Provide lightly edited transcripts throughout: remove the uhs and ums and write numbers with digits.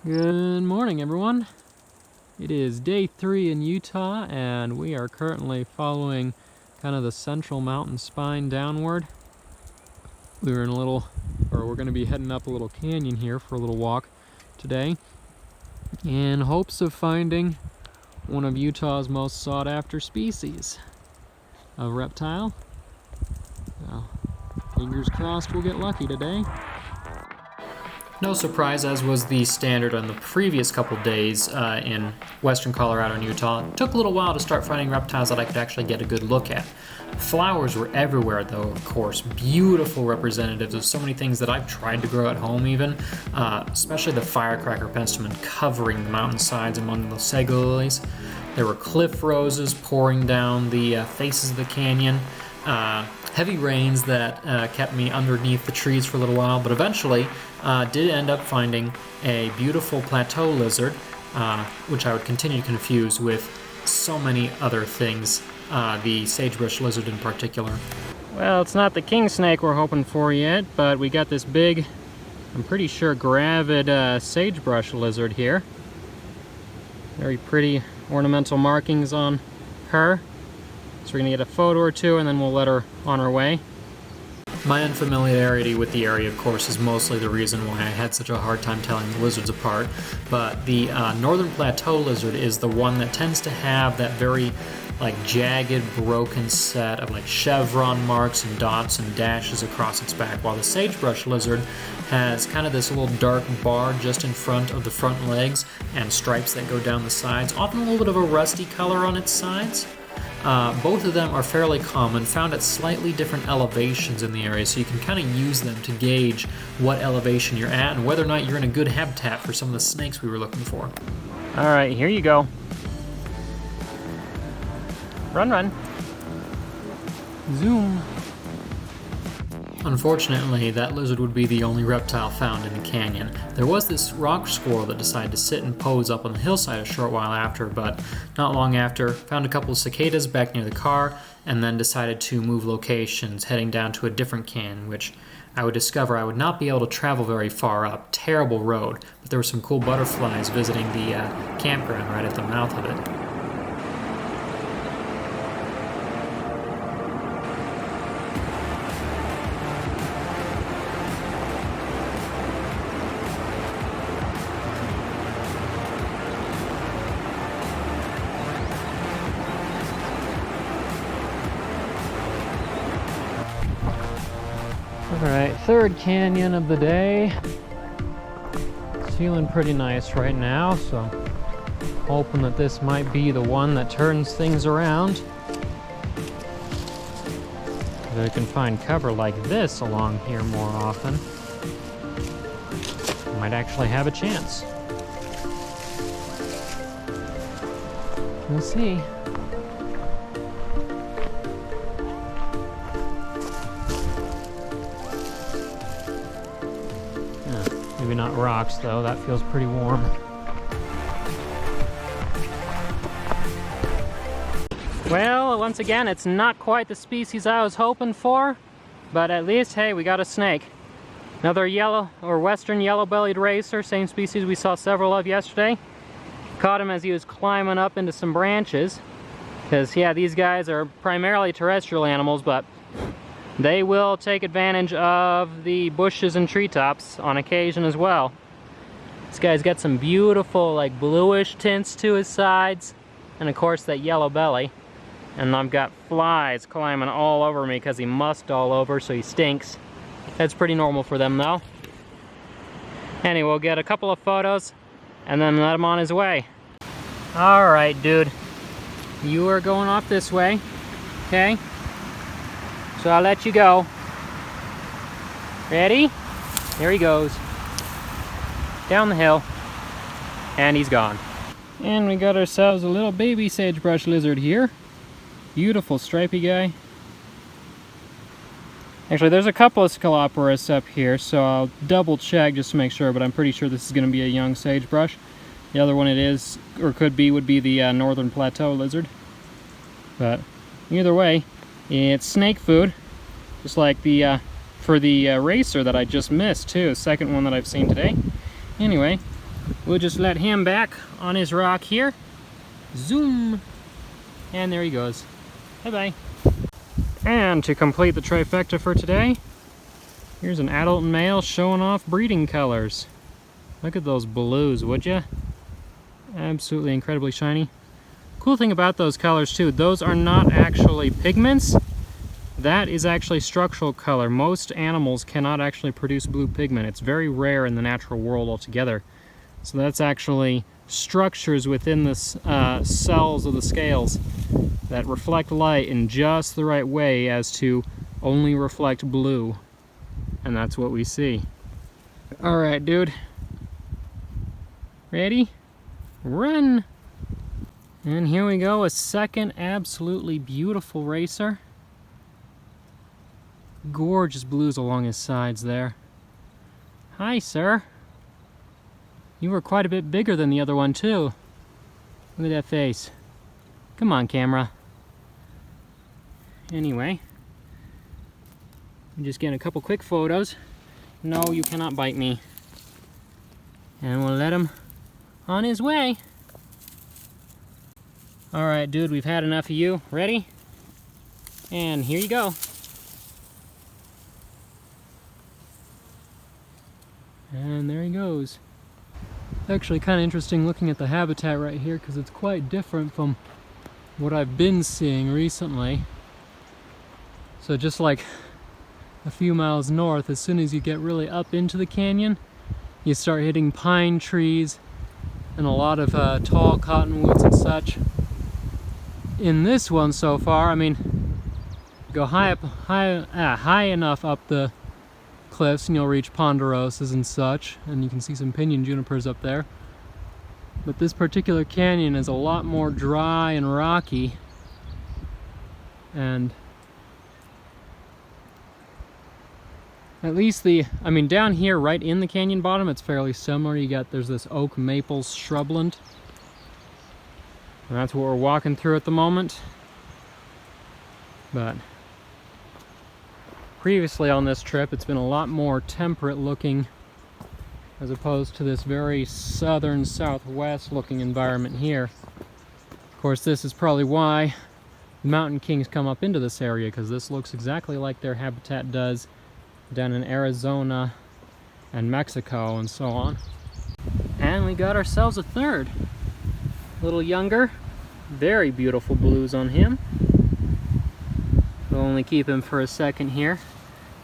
Good morning, everyone. It is day 3 in Utah, and we are currently following kind of the central mountain spine downward. We're going to be heading up a little canyon here for a little walk today, in hopes of finding one of Utah's most sought-after species of reptile. So, fingers crossed we'll get lucky today. No surprise, as was the standard on the previous couple days in western Colorado and Utah, it took a little while to start finding reptiles that I could actually get a good look at. Flowers were everywhere though, of course, beautiful representatives of so many things that I've tried to grow at home even, especially the firecracker penstemon covering the mountainsides among the sago lilies. There were cliff roses pouring down the faces of the canyon. Heavy rains that kept me underneath the trees for a little while, but eventually did end up finding a beautiful plateau lizard, which I would continue to confuse with so many other things, the sagebrush lizard in particular. Well, it's not the king snake we're hoping for yet, but we got this big, I'm pretty sure, gravid sagebrush lizard here. Very pretty ornamental markings on her. So we're going to get a photo or two and then we'll let her on her way. My unfamiliarity with the area, of course, is mostly the reason why I had such a hard time telling the lizards apart. But the northern plateau lizard is the one that tends to have that very jagged, broken set of chevron marks and dots and dashes across its back, while the sagebrush lizard has kind of this little dark bar just in front of the front legs and stripes that go down the sides, often a little bit of a rusty color on its sides. Both of them are fairly common, found at slightly different elevations in the area, so you can kind of use them to gauge what elevation you're at and whether or not you're in a good habitat for some of the snakes we were looking for. Alright, here you go. Run, run. Zoom. Unfortunately, that lizard would be the only reptile found in the canyon. There was this rock squirrel that decided to sit and pose up on the hillside a short while after, but not long after, found a couple of cicadas back near the car, and then decided to move locations, heading down to a different canyon, which I would discover I would not be able to travel very far up. Terrible road, but there were some cool butterflies visiting the campground right at the mouth of it. Alright, third canyon of the day. It's feeling pretty nice right now, so hoping that this might be the one that turns things around. If I can find cover like this along here more often, I might actually have a chance. We'll see. Maybe not rocks, though. That feels pretty warm. Well, once again, it's not quite the species I was hoping for, but at least, hey, we got a snake. Another yellow or western yellow-bellied racer, same species we saw several of yesterday. Caught him as he was climbing up into some branches, because, yeah, these guys are primarily terrestrial animals, but they will take advantage of the bushes and treetops on occasion as well. This guy's got some beautiful bluish tints to his sides, and of course that yellow belly. And I've got flies climbing all over me because he musked all over, so he stinks. That's pretty normal for them though. Anyway, we'll get a couple of photos and then let him on his way. Alright, dude. You are going off this way, okay? So I'll let you go. Ready? There he goes. Down the hill. And he's gone. And we got ourselves a little baby sagebrush lizard here. Beautiful stripy guy. Actually, there's a couple of Scoloporus up here, so I'll double check just to make sure, but I'm pretty sure this is going to be a young sagebrush. The other one it is, or could be, would be the northern plateau lizard. But either way, it's snake food, just like the for the racer that I just missed too, second one that I've seen today. Anyway, we'll just let him back on his rock here. Zoom! And there he goes. Bye-bye. And to complete the trifecta for today, here's an adult male showing off breeding colors. Look at those blues, would ya? Absolutely incredibly shiny. Cool thing about those colors too, those are not actually pigments. That is actually structural color. Most animals cannot actually produce blue pigment. It's very rare in the natural world altogether. So that's actually structures within the cells of the scales that reflect light in just the right way as to only reflect blue. And that's what we see. Alright, dude. Ready? Run! And here we go, a second absolutely beautiful racer. Gorgeous blues along his sides there. Hi, sir. You were quite a bit bigger than the other one, too. Look at that face. Come on, camera. Anyway, I'm just getting a couple quick photos. No, you cannot bite me. And we'll let him on his way. Alright, dude, we've had enough of you. Ready? And here you go. And there he goes. It's actually kind of interesting looking at the habitat right here because it's quite different from what I've been seeing recently. So just like a few miles north, as soon as you get really up into the canyon, you start hitting pine trees and a lot of tall cottonwoods and such. In this one so far, I mean, go high enough up the cliffs and you'll reach ponderosas and such, and you can see some pinyon junipers up there. But this particular canyon is a lot more dry and rocky, and at least I mean down here right in the canyon bottom it's fairly similar. There's this oak maple shrubland, and that's what we're walking through at the moment. But previously on this trip it's been a lot more temperate looking as opposed to this very southern southwest looking environment here. Of course, this is probably why the mountain kings come up into this area, because this looks exactly like their habitat does down in Arizona and Mexico and so on. And we got ourselves a third. A little younger, very beautiful blues on him. We'll only keep him for a second here.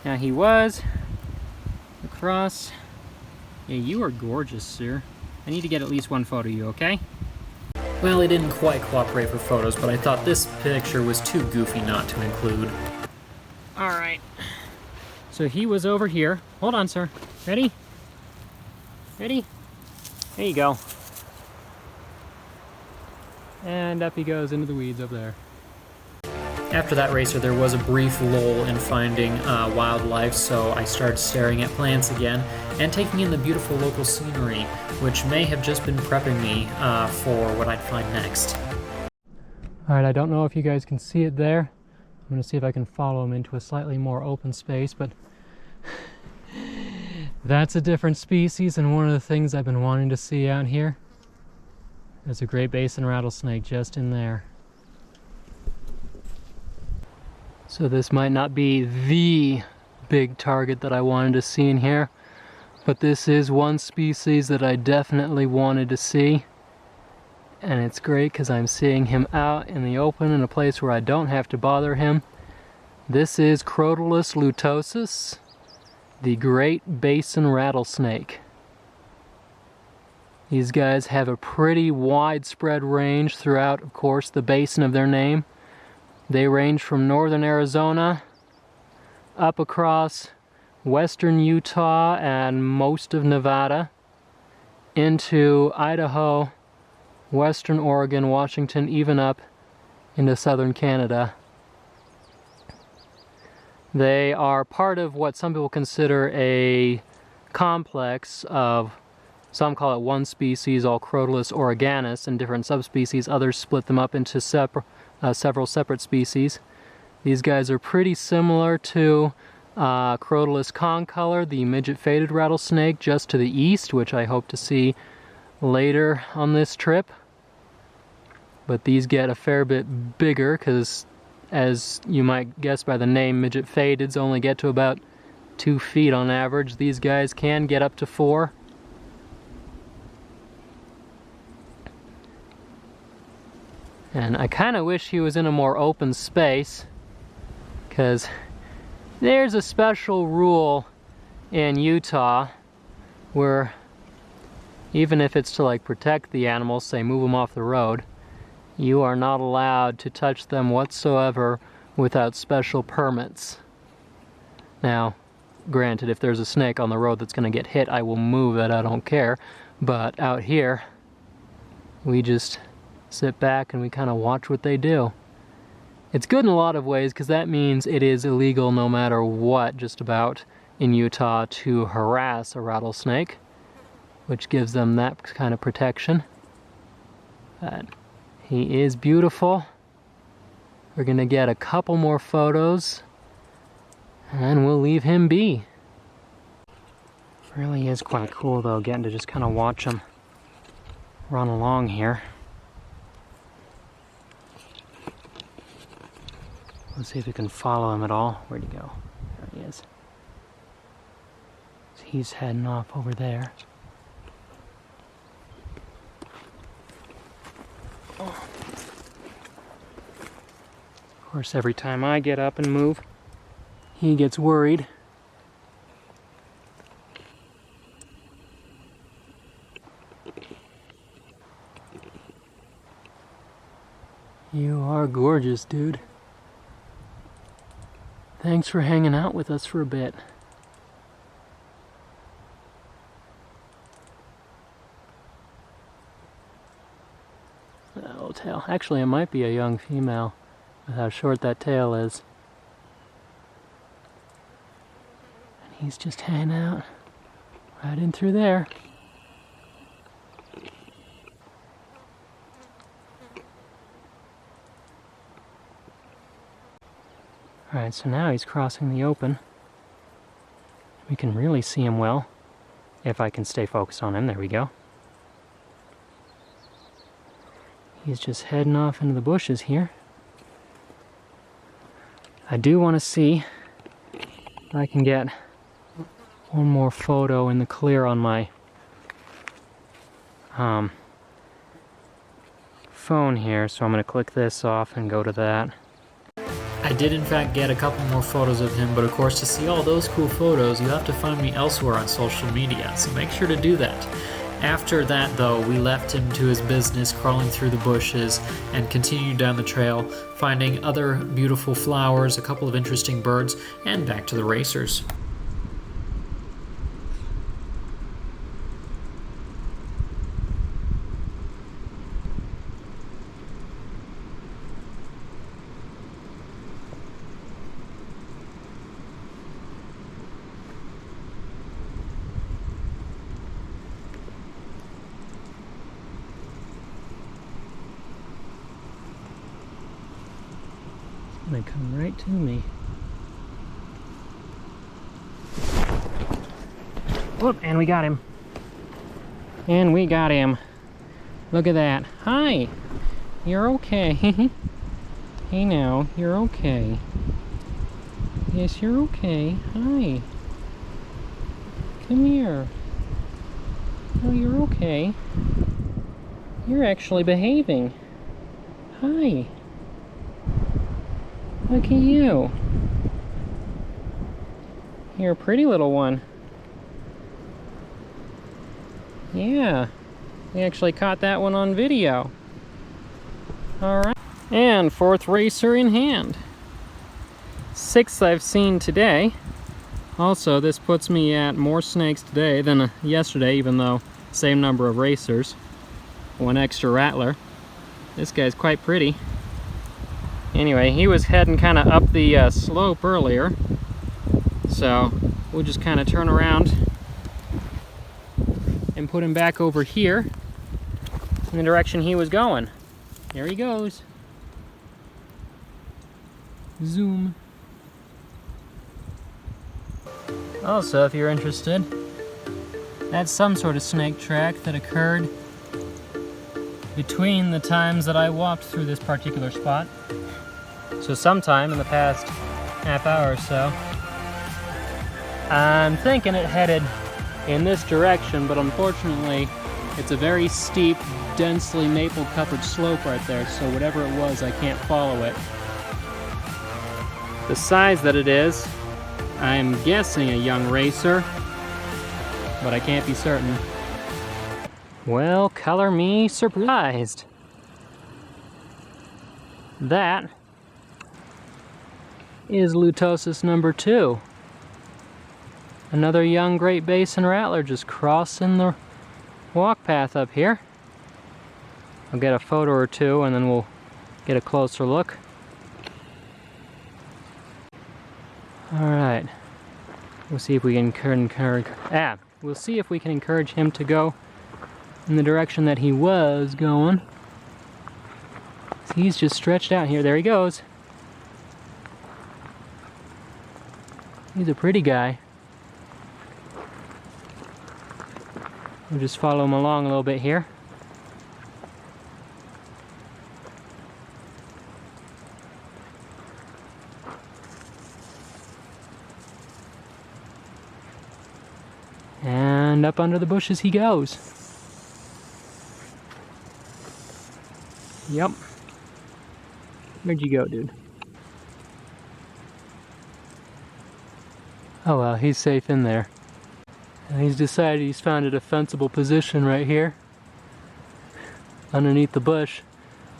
Now he was across. Yeah, you are gorgeous, sir. I need to get at least one photo of you, okay? Well, he didn't quite cooperate for photos, but I thought this picture was too goofy not to include. Alright. So he was over here. Hold on, sir. Ready? Ready? There you go. And up he goes into the weeds over there. After that racer, there was a brief lull in finding wildlife, so I started staring at plants again and taking in the beautiful local scenery, which may have just been prepping me for what I'd find next. Alright, I don't know if you guys can see it there. I'm going to see if I can follow him into a slightly more open space, but that's a different species, and one of the things I've been wanting to see out here. There's a Great Basin rattlesnake just in there. So this might not be the big target that I wanted to see in here, but this is one species that I definitely wanted to see. And it's great because I'm seeing him out in the open in a place where I don't have to bother him. This is Crotalus lutosus, the Great Basin rattlesnake. These guys have a pretty widespread range throughout, of course, the basin of their name. They range from northern Arizona up across western Utah and most of Nevada into Idaho, western Oregon, Washington, even up into southern Canada. They are part of what some people consider a complex of, some call it one species, all Crotalus oreganus, and different subspecies. Others split them up into several separate species. These guys are pretty similar to Crotalus concolor, the midget faded rattlesnake just to the east, which I hope to see later on this trip. But these get a fair bit bigger because, as you might guess by the name, midget fadeds only get to about 2 feet on average. These guys can get up to 4. And I kind of wish he was in a more open space, because there's a special rule in Utah where even if it's to like protect the animals, say move them off the road, you are not allowed to touch them whatsoever without special permits. Now, granted, if there's a snake on the road that's going to get hit, I will move it, I don't care. But out here, we just sit back and we kind of watch what they do. It's good in a lot of ways because that means it is illegal no matter what, just about, in Utah to harass a rattlesnake, which gives them that kind of protection. But he is beautiful. We're gonna get a couple more photos and then we'll leave him be. Really is quite cool though, getting to just kind of watch him run along here. Let's see if we can follow him at all. Where'd he go? There he is. So he's heading off over there. Oh. Of course, every time I get up and move, he gets worried. You are gorgeous, dude. Thanks for hanging out with us for a bit. That little tail. Actually, it might be a young female with how short that tail is. And he's just hanging out right in through there. Alright, so now he's crossing the open. We can really see him well, if I can stay focused on him. There we go. He's just heading off into the bushes here. I do want to see if I can get one more photo in the clear on my phone here, so I'm going to click this off and go to that. I did in fact get a couple more photos of him, but of course to see all those cool photos you have to find me elsewhere on social media, so make sure to do that. After that though, we left him to his business crawling through the bushes and continued down the trail, finding other beautiful flowers, a couple of interesting birds, and back to the racers. They come right to me. Whoop, and we got him. And we got him. Look at that. Hi! You're okay. Hey now, you're okay. Yes, you're okay. Hi. Come here. Oh, you're okay. You're actually behaving. Hi. Look at you. You're a pretty little one. Yeah. We actually caught that one on video. Alright. And 4th racer in hand. 6th I've seen today. Also, this puts me at more snakes today than yesterday, even though same number of racers. 1 extra rattler. This guy's quite pretty. Anyway, he was heading kind of up the slope earlier, so we'll just kind of turn around and put him back over here in the direction he was going. There he goes. Zoom. Also, if you're interested, that's some sort of snake track that occurred between the times that I walked through this particular spot. So sometime in the past half hour or so. I'm thinking it headed in this direction, but unfortunately it's a very steep, densely maple covered slope right there, so whatever it was, I can't follow it. The size that it is, I'm guessing a young racer, but I can't be certain. Well, color me surprised. That is Lutosis number 2. Another young Great Basin rattler just crossing the walk path up here. I'll get a photo or two and then we'll get a closer look. Alright. We'll see if we can we'll see if we can encourage him to go in the direction that he was going. He's just stretched out here. There he goes. He's a pretty guy. We'll just follow him along a little bit here. And up under the bushes he goes. Yep. Where'd you go, dude? Oh well, he's safe in there. And he's decided he's found a defensible position right here underneath the bush,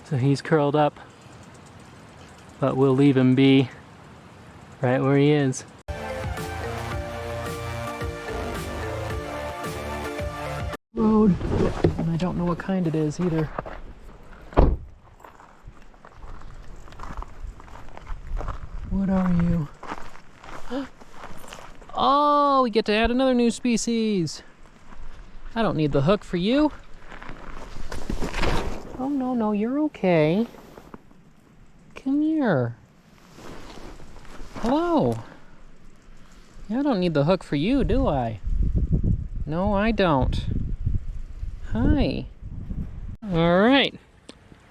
so he's curled up, but we'll leave him be right where he is. Road, and I don't know what kind it is either. What are you? Oh, we get to add another new species. I don't need the hook for you. Oh, no, you're okay. Come here. Hello. I don't need the hook for you, do I? No, I don't. Hi. All right.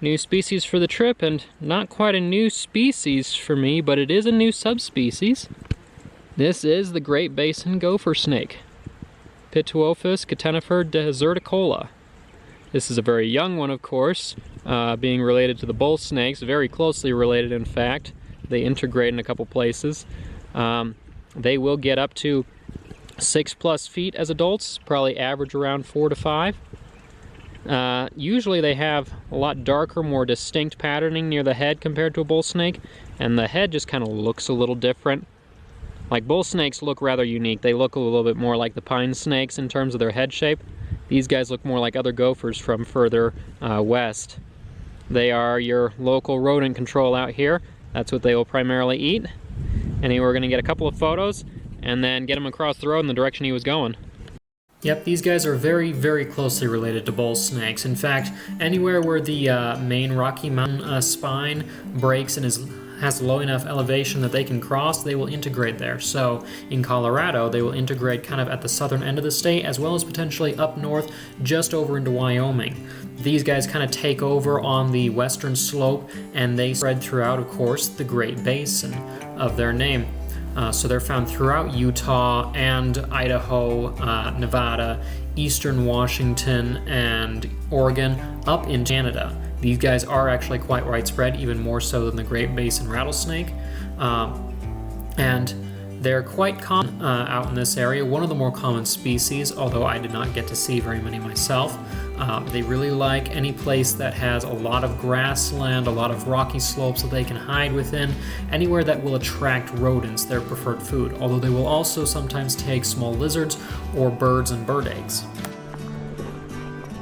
New species for the trip, and not quite a new species for me, but it is a new subspecies. This is the Great Basin gopher snake, Pituophis catenifer deserticola. This is a very young one, of course, being related to the bull snakes, very closely related in fact. They integrate in a couple places. They will get up to 6+ feet as adults, probably average around 4 to 5. Usually they have a lot darker, more distinct patterning near the head compared to a bull snake, and the head just kind of looks a little different. Like bull snakes look rather unique. They look a little bit more like the pine snakes in terms of their head shape. These guys look more like other gophers from further west. They are your local rodent control out here. That's what they will primarily eat. Anyway, we're going to get a couple of photos and then get him across the road in the direction he was going. Yep, these guys are very, very closely related to bull snakes. In fact, anywhere where the main Rocky Mountain spine breaks and has low enough elevation that they can cross, they will integrate there. So in Colorado, they will integrate kind of at the southern end of the state, as well as potentially up north, just over into Wyoming. These guys kind of take over on the western slope, and they spread throughout, of course, the Great Basin of their name. So they're found throughout Utah and Idaho, Nevada, eastern Washington, and Oregon, up in Canada. These guys are actually quite widespread, even more so than the Great Basin rattlesnake. And they're quite common out in this area. One of the more common species, although I did not get to see very many myself. They really like any place that has a lot of grassland, a lot of rocky slopes that they can hide within, anywhere that will attract rodents, their preferred food, although they will also sometimes take small lizards or birds and bird eggs.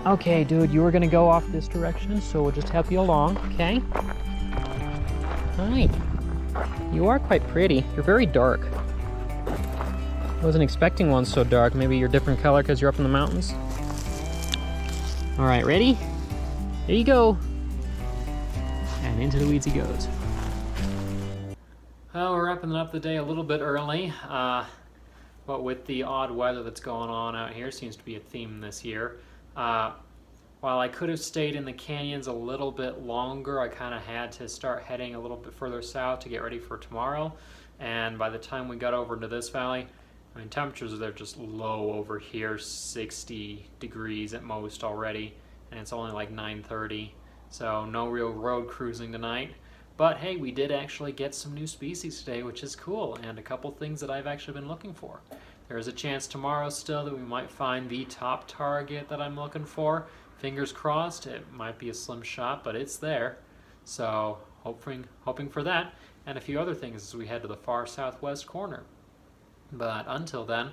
Okay, dude, you were gonna go off this direction, so we'll just help you along, okay? Hi. You are quite pretty. You're very dark. I wasn't expecting one so dark. Maybe you're a different color because you're up in the mountains? All right, ready? There you go. And into the weeds he goes. Well, we're wrapping up the day a little bit early, but with the odd weather that's going on out here, seems to be a theme this year. while I could have stayed in the canyons a little bit longer, I kind of had to start heading a little bit further south to get ready for tomorrow. And by the time we got over into this valley, I mean, temperatures are just low over here, 60 degrees at most already, and it's only like 9:30, so no real road cruising tonight. But hey, we did actually get some new species today, which is cool, and a couple things that I've actually been looking for. There's a chance tomorrow still that we might find the top target that I'm looking for. Fingers crossed, it might be a slim shot, but it's there. So hoping for that, and a few other things as we head to the far southwest corner. But until then,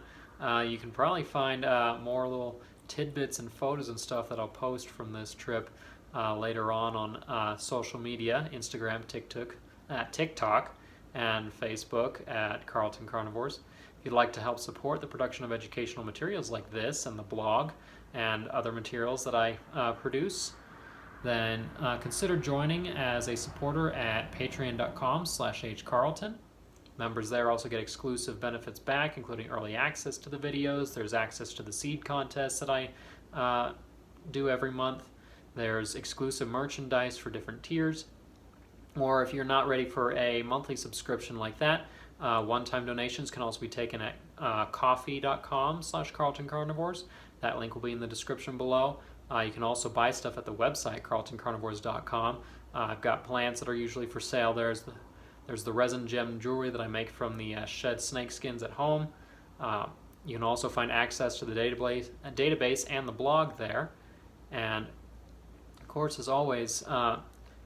you can probably find more little tidbits and photos and stuff that I'll post from this trip later on social media, Instagram, TikTok, and Facebook at Carlton Carnivores. If you'd like to help support the production of educational materials like this and the blog and other materials that I produce, then consider joining as a supporter at patreon.com/hcarlton. Members there also get exclusive benefits back, including early access to the videos. There's access to the seed contests that I do every month. There's exclusive merchandise for different tiers. Or if you're not ready for a monthly subscription like that, one-time donations can also be taken at coffee.com/Carlton Carnivores. That link will be in the description below. You can also buy stuff at the website, carltoncarnivores.com. I've got plants that are usually for sale. There's the resin gem jewelry that I make from the shed snake skins at home. You can also find access to the database and the blog there. And of course, as always,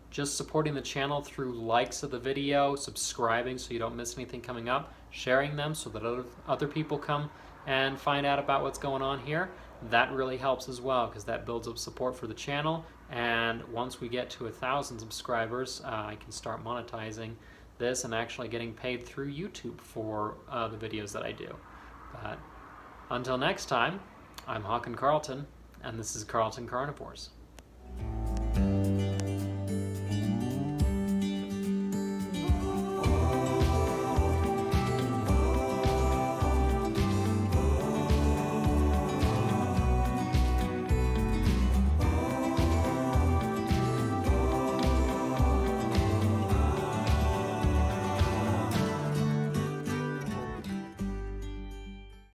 just supporting the channel through likes of the video, subscribing so you don't miss anything coming up, sharing them so that other people come and find out about what's going on here. That really helps as well, because that builds up support for the channel. And once we get to 1,000 subscribers, I can start monetizing this and actually getting paid through YouTube for the videos that I do. But until next time, I'm Hawken Carlton, and this is Carlton Carnivores.